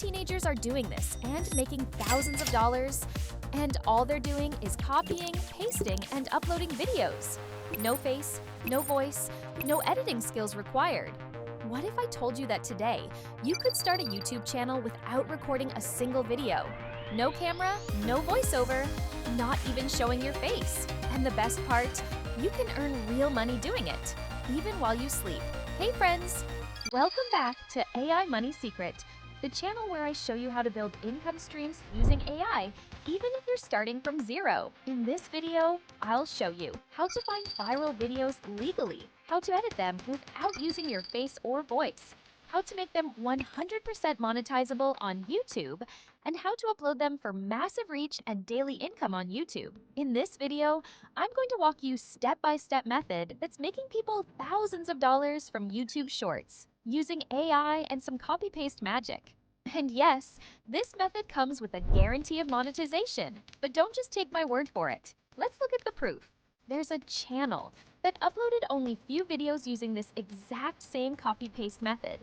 teenagers are doing this and making thousands of dollars, and all they're doing is copying, pasting, and uploading videos. No face, no voice, no editing skills required. What if I told you that today you could start a YouTube channel without recording a single video? No camera, no voiceover, not even showing your face. And the best part, you can earn real money doing it, even while you sleep. Hey friends! Welcome back to AI Money Secret, the channel where I show you how to build income streams using AI, even if you're starting from zero. In this video, I'll show you how to find viral videos legally, how to edit them without using your face or voice, how to make them 100% monetizable on YouTube, and how to upload them for massive reach and daily income on YouTube. In this video, I'm going to walk you step-by-step method that's making people thousands of dollars from YouTube Shorts, using AI and some copy-paste magic. And yes, this method comes with a guarantee of monetization, but don't just take my word for it. Let's look at the proof. There's a channel that uploaded only few videos using this exact same copy-paste method.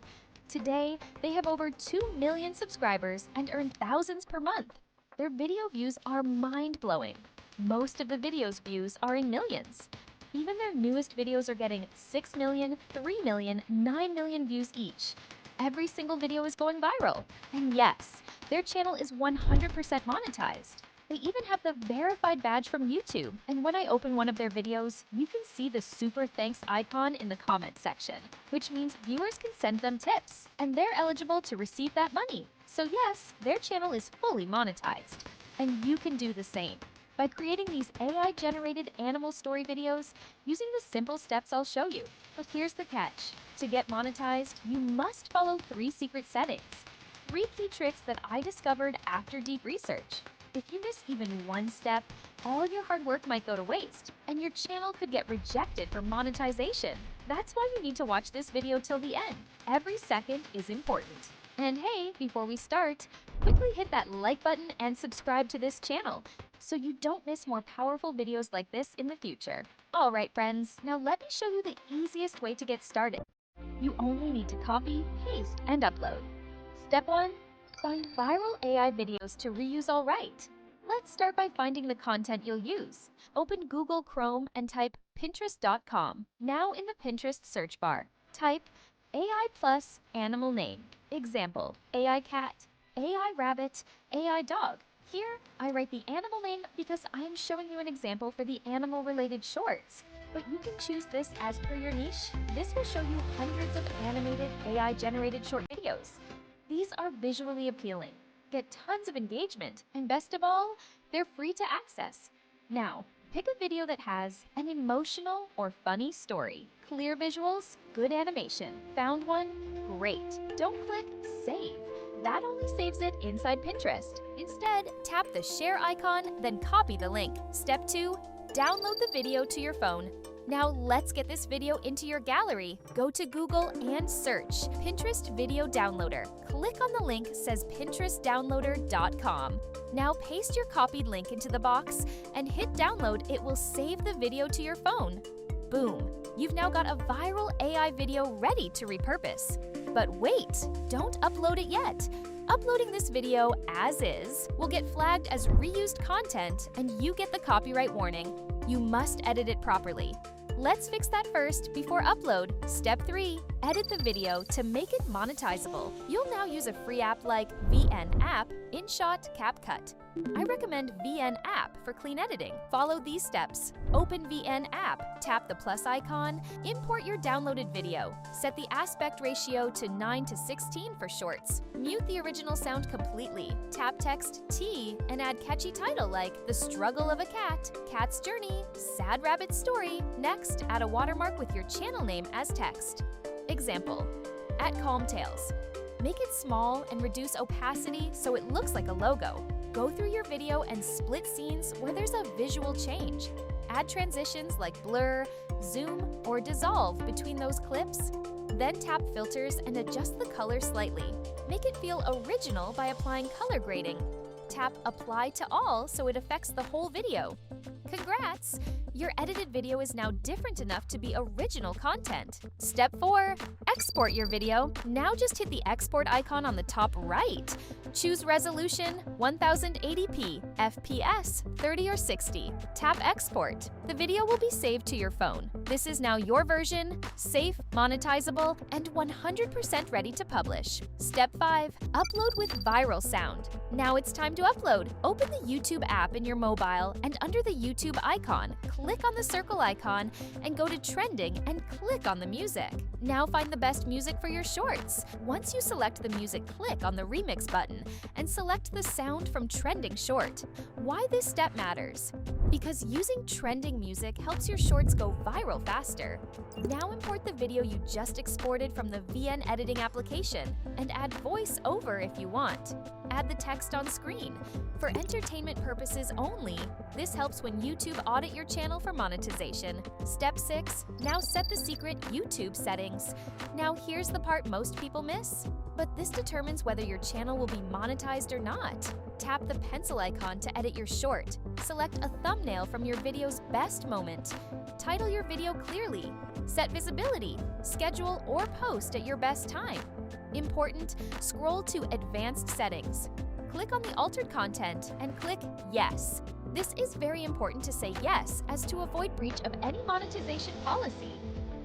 Today, they have over 2 million subscribers and earn thousands per month. Their video views are mind-blowing. Most of the videos' views are in millions. Even their newest videos are getting 6 million, 3 million, 9 million views each. Every single video is going viral. And yes, their channel is 100% monetized. They even have the verified badge from YouTube, and when I open one of their videos, you can see the super thanks icon in the comment section, which means viewers can send them tips, and they're eligible to receive that money. So yes, their channel is fully monetized, and you can do the same by creating these AI-generated animal story videos using the simple steps I'll show you. But here's the catch. To get monetized, you must follow 3 secret settings, 3 key tricks that I discovered after deep research. If you miss even one step, all your hard work might go to waste, and your channel could get rejected for monetization. That's why you need to watch this video till the end. Every second is important. And hey, before we start, quickly hit that like button and subscribe to this channel so you don't miss more powerful videos like this in the future. Alright friends, now let me show you the easiest way to get started. You only need to copy, paste, and upload. Step 1. Find viral AI videos to reuse alright. Let's start by finding the content you'll use. Open Google Chrome and type Pinterest.com. Now in the Pinterest search bar, type AI plus animal name. Example, AI cat, AI rabbit, AI dog. Here, I write the animal name because I am showing you an example for the animal-related shorts. But you can choose this as per your niche. This will show you hundreds of animated AI-generated short videos. These are visually appealing, get tons of engagement, and best of all, they're free to access. Now, pick a video that has an emotional or funny story, clear visuals, good animation. Found one? Great. Don't click Save. That only saves it inside Pinterest. Instead, tap the share icon, then copy the link. Step 2, download the video to your phone. Now let's get this video into your gallery. Go to Google and search Pinterest Video Downloader. Click on the link says pinterestdownloader.com. Now paste your copied link into the box and hit download. It will save the video to your phone. Boom! You've now got a viral AI video ready to repurpose. But wait, don't upload it yet. Uploading this video as is will get flagged as reused content and you get the copyright warning. You must edit it properly. Let's fix that first before upload. Step 3, edit the video to make it monetizable. You'll now use a free app like VN App, InShot, CapCut. I recommend VN App for clean editing. Follow these steps. Open VN App, tap the plus icon, import your downloaded video. Set the aspect ratio to 9:16 for shorts. Mute the original sound completely. Tap text T and add catchy title like The Struggle of a Cat, Cat's Journey, Sad Rabbit Story. Next, add a watermark with your channel name as text. Example, at Calm Tales. Make it small and reduce opacity so it looks like a logo. Go through your video and split scenes where there's a visual change. Add transitions like blur, zoom, or dissolve between those clips. Then tap filters and adjust the color slightly. Make it feel original by applying color grading. Tap Apply to All so it affects the whole video. Congrats! Your edited video is now different enough to be original content. Step 4. Export your video. Now just hit the export icon on the top right. Choose resolution 1080p, FPS 30 or 60. Tap export. The video will be saved to your phone. This is now your version, safe, monetizable, and 100% ready to publish. Step 5. Upload with viral sound. Now it's time to upload. Open the YouTube app in your mobile and under the YouTube icon, click on the circle icon and go to Trending and click on the music. Now find the best music for your shorts. Once you select the music, click on the remix button and select the sound from Trending Short. Why this step matters? Because using trending music helps your shorts go viral faster. Now import the video you just exported from the VN editing application and add voice over if you want. Add the text on screen. For entertainment purposes only, this helps when YouTube audit your channel for monetization. Step 6. Now set the secret YouTube settings. Now here's the part most people miss, but this determines whether your channel will be monetized or not. Tap the pencil icon to edit your short. Select a thumbnail from your video's best moment. Title your video clearly. Set visibility. Schedule or post at your best time. Important, scroll to Advanced Settings. Click on the altered content and click Yes. This is very important to say yes as to avoid breach of any monetization policy.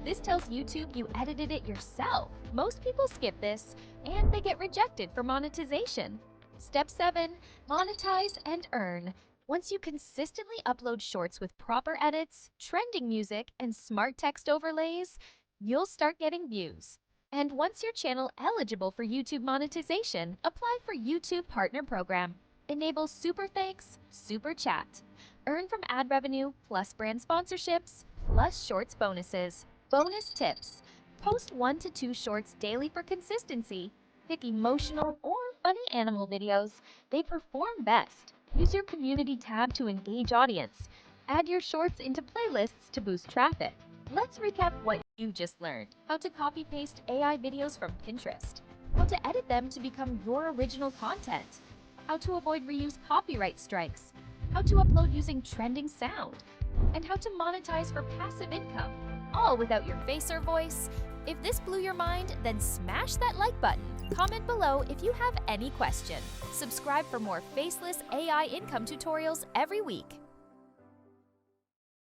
This tells YouTube you edited it yourself. Most people skip this and they get rejected for monetization. Step 7. Monetize and earn. Once you consistently upload shorts with proper edits, trending music, and smart text overlays, you'll start getting views. And once your channel eligible for YouTube monetization, apply for YouTube Partner Program. Enable Super Thanks, Super Chat. Earn from ad revenue, plus brand sponsorships, plus shorts bonuses. Bonus tips. Post 1 to 2 shorts daily for consistency. Pick emotional or funny animal videos. They perform best. Use your community tab to engage audience. Add your shorts into playlists to boost traffic. Let's recap what you just learned. How to copy-paste AI videos from Pinterest. How to edit them to become your original content. How to avoid reuse copyright strikes. How to upload using trending sound. And how to monetize for passive income, all without your face or voice. If this blew your mind, then smash that like button. Comment below if you have any question. Subscribe for more faceless AI income tutorials every week.